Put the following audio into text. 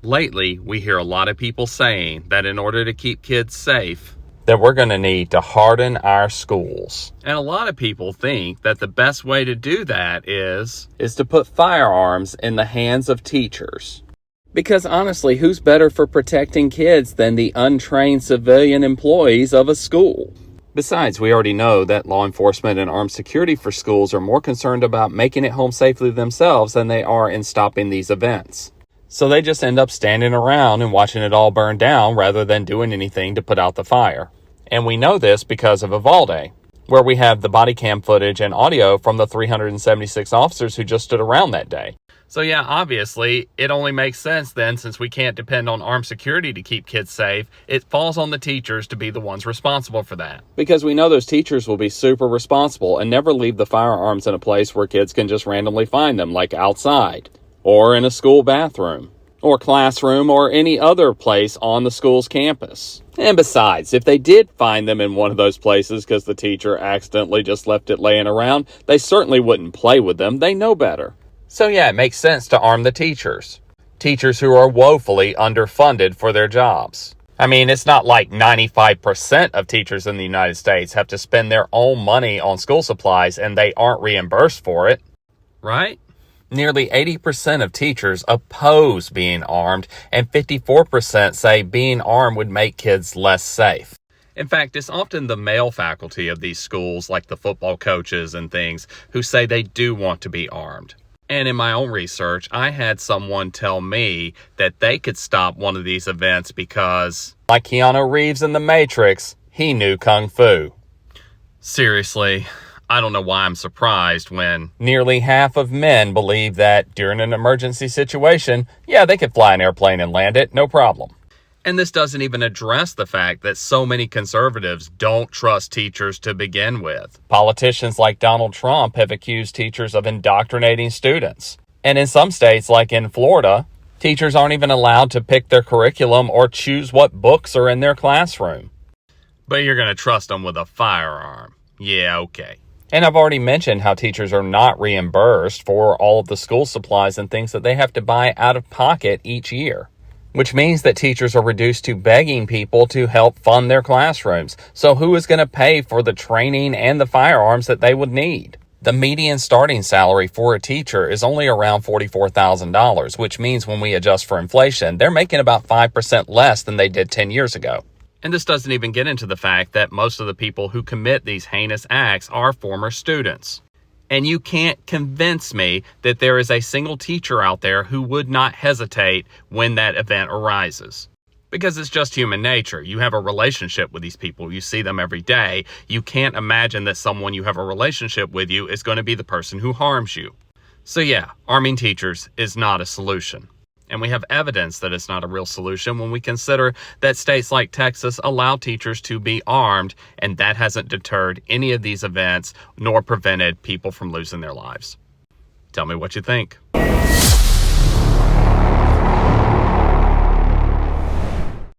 Lately, we hear a lot of people saying that in order to keep kids safe, that we're going to need to harden our schools. And a lot of people think that the best way to do that is to put firearms in the hands of teachers. Because honestly, who's better for protecting kids than the untrained civilian employees of a school? Besides, we already know that law enforcement and armed security for schools are more concerned about making it home safely themselves than they are in stopping these events. So they just end up standing around and watching it all burn down rather than doing anything to put out the fire. And we know this because of Uvalde, where we have the body cam footage and audio from the 376 officers who just stood around that day. So yeah, obviously, it only makes sense then, since we can't depend on armed security to keep kids safe, it falls on the teachers to be the ones responsible for that. Because we know those teachers will be super responsible and never leave the firearms in a place where kids can just randomly find them, like outside, or in a school bathroom, or classroom, or any other place on the school's campus. And besides, if they did find them in one of those places because the teacher accidentally just left it laying around, they certainly wouldn't play with them. They know better. So yeah, it makes sense to arm the teachers. Teachers who are woefully underfunded for their jobs. I mean, it's not like 95% of teachers in the United States have to spend their own money on school supplies and they aren't reimbursed for it. Right? Nearly 80% of teachers oppose being armed, and 54% say being armed would make kids less safe. In fact, it's often the male faculty of these schools, like the football coaches and things, who say they do want to be armed. And in my own research, I had someone tell me that they could stop one of these events because, like Keanu Reeves in The Matrix, he knew Kung Fu. Seriously, I don't know why I'm surprised when nearly half of men believe that during an emergency situation, yeah, they could fly an airplane and land it, no problem. And this doesn't even address the fact that so many conservatives don't trust teachers to begin with. Politicians like Donald Trump have accused teachers of indoctrinating students. And in some states, like in Florida, teachers aren't even allowed to pick their curriculum or choose what books are in their classroom. But you're going to trust them with a firearm. Yeah, okay. And I've already mentioned how teachers are not reimbursed for all of the school supplies and things that they have to buy out of pocket each year. Which means that teachers are reduced to begging people to help fund their classrooms. So who is going to pay for the training and the firearms that they would need? The median starting salary for a teacher is only around $44,000, which means when we adjust for inflation, they're making about 5% less than they did 10 years ago. And this doesn't even get into the fact that most of the people who commit these heinous acts are former students. And you can't convince me that there is a single teacher out there who would not hesitate when that event arises. Because it's just human nature. You have a relationship with these people. You see them every day. You can't imagine that someone you have a relationship with you is going to be the person who harms you. So yeah, arming teachers is not a solution. And we have evidence that it's not a real solution when we consider that states like Texas allow teachers to be armed, and that hasn't deterred any of these events nor prevented people from losing their lives. Tell me what you think.